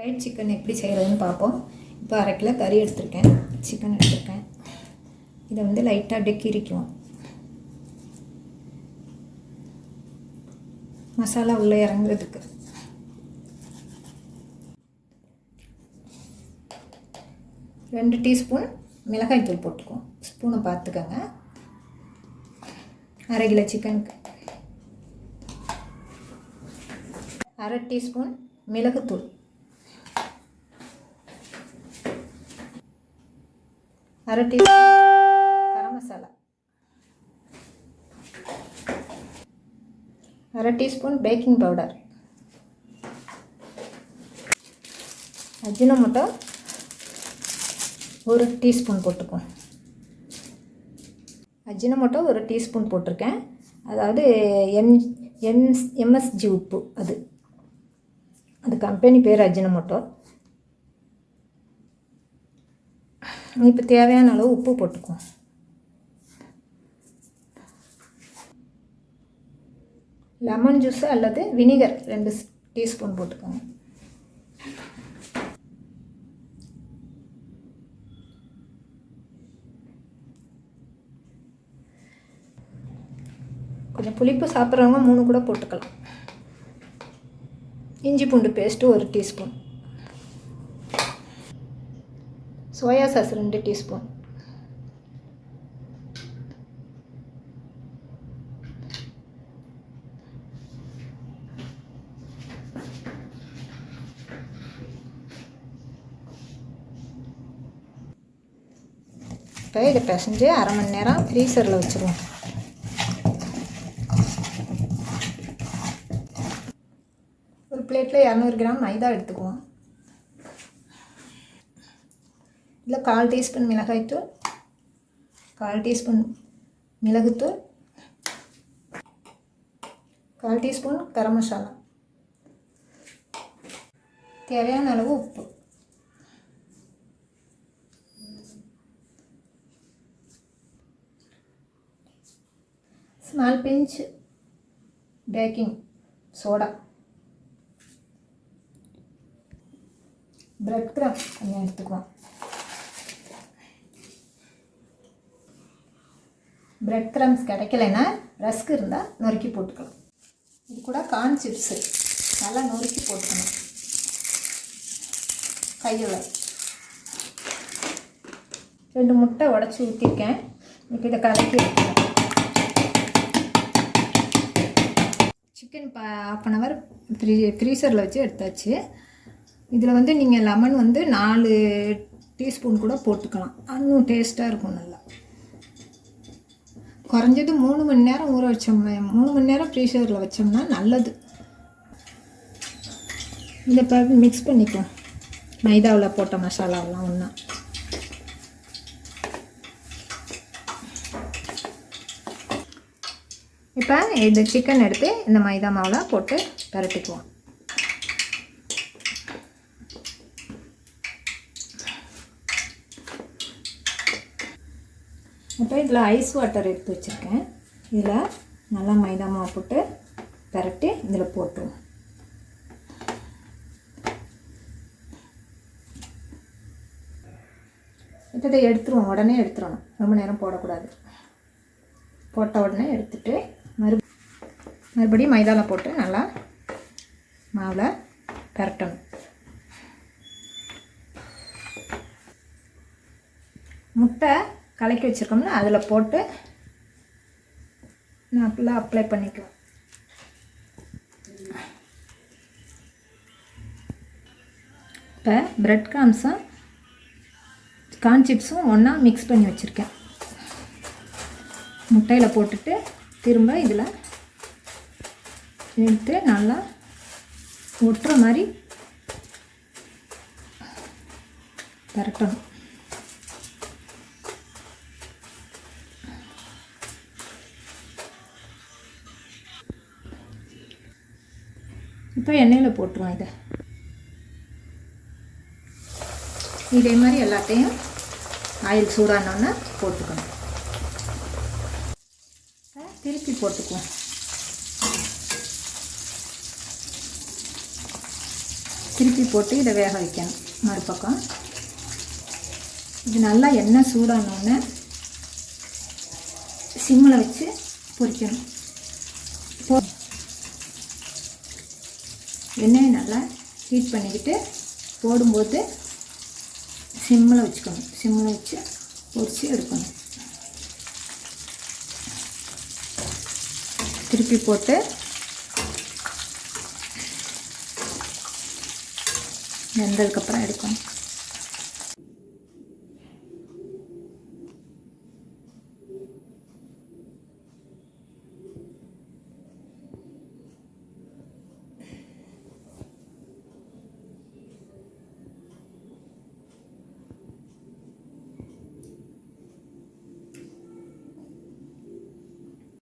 Fried chicken எப்படி செய்கிறதுன்னு பார்ப்போம். இப்போ 1/2 கிலோ கறி எடுத்திருக்கேன், சிக்கன் எடுத்திருக்கேன். இதை வந்து லைட்டாக அப்படியே கிரிக்குவோம். மசாலா உள்ளே இறங்குறதுக்கு. ரெண்டு டீஸ்பூன் மிளகாய் தூள் போட்டுக்குவோம். ஸ்பூனை பார்த்துக்கோங்க. 1/2 கிலோ சிக்கனுக்கு 1/2 டீஸ்பூன் மிளகுத்தூள், 1/2 teaspoon garam masala, 1/2 teaspoon baking powder, Ajinomoto 1 teaspoon போட்டுக்குவோம். அஜினோமோட்டோ 1 டீஸ்பூன் போட்டிருக்கேன். அதாவது எம்எஸ்ஜி உப்பு, அது கம்பெனி பேர் அஜினோமோட்டோ. இப்போ தேவையான அளவு உப்பு போட்டுக்குவோம். லெமன் ஜூஸ் அல்லது வினிகர் 2 டீஸ்பூன் போட்டுக்கோங்க. கொஞ்சம் புளிப்பு சாப்பிட்றவங்க 3 கூட போட்டுக்கலாம். இஞ்சி பூண்டு paste 1 teaspoon, soya sauce 2 teaspoon, இப்போ இதை பிசைஞ்சு 1/2 மணி நேரம் ஃப்ரீசரில் வச்சுருவோம். ஒரு பிளேட்டில் 200 கிராம் மைதா எடுத்துக்குவோம். இதில் 1/4 டீஸ்பூன் மிளகாய்த்தூள், 1/4 டீஸ்பூன் மிளகுத்தூள், 1/4 டீஸ்பூன் கரம் மசாலா, தேவையான அளவு உப்பு, small pinch baking soda, bread crumb கொஞ்சம் எடுத்துக்குவோம். பிரெட் கிரம்ஸ் கிடைக்கலைன்னா ரஸ்க் இருந்தால் நொறுக்கி போட்டுக்கலாம். இது கூட கார்ன் சிப்ஸு நல்லா நொறுக்கி போட்டுக்கணும். கையில் 2 முட்டை உடச்சி ஊற்றிருக்கேன். இப்போ இதை கலக்கி எடுத்துக்கலாம். சிக்கன் 1/2 ஃப்ரீசரில் வச்சு எடுத்தாச்சு. இதில் வந்து நீங்கள் லெமன் வந்து 4 டீஸ்பூன் கூட போட்டுக்கலாம். இன்னும் டேஸ்ட்டாக இருக்கும். நல்லா குறைஞ்சது 3 மணி நேரம் ஊற வச்சோம்னா, 3 மணி நேரம் ஃப்ரீசரில் வச்சோம்னா நல்லது. இதை இப்போ மிக்ஸ் பண்ணிக்குவோம். மைதாவில் போட்ட மசாலாவெலாம் ஒன்றா. இப்போ இந்த சிக்கன் எடுத்து இந்த மைதா மாவில் போட்டு பரட்டிக்குவோம். இப்போ இதில் ஐஸ் வாட்டர் எடுத்து வச்சுருக்கேன். இதில் நல்லா மைதா மாவு போட்டு பரட்டி இதில் போட்டுருவோம். இப்போ இதை எடுத்துருவோம். உடனே எடுத்துடணும், ரொம்ப நேரம் போடக்கூடாது. போட்ட உடனே எடுத்துட்டு மறுபடியும் மைதாவில் போட்டு நல்லா மாவில் பரட்டணும். முட்டை கலக்கி வச்சுருக்கோம்னா அதில் போட்டு நான் ஃபுல்லாக அப்ளை பண்ணிக்குவேன். இப்போ பிரெட் கிராம்ஸும் கார்ன் சிப்ஸும் ஒன்றா மிக்ஸ் பண்ணி வச்சுருக்கேன். முட்டையில் போட்டுட்டு திரும்ப இதில் எடுத்து நல்லா ஒட்டுற மாதிரி பரட்டணும். இப்போ எண்ணெயில் போட்டுருவோம். இதே மாதிரி எல்லாத்தையும் ஆயில் சூடானோன்னா போட்டுக்கணும். திருப்பி போட்டுக்குவோம். திருப்பி போட்டு இதை வேக வைக்கணும். மறுபக்கம் இது நல்லா எண்ணெய் சூடானோடனே சிம்மில் வச்சு பொரிக்கணும். எண்ணெயை நல்லா ஹீட் பண்ணிக்கிட்டு போடும்போது சிம்மில் வச்சுக்கணும். சிம்மில் வச்சு பொரித்து எடுக்கணும். திருப்பி போட்டு வெந்ததுக்கப்புறம் எடுக்கணும்.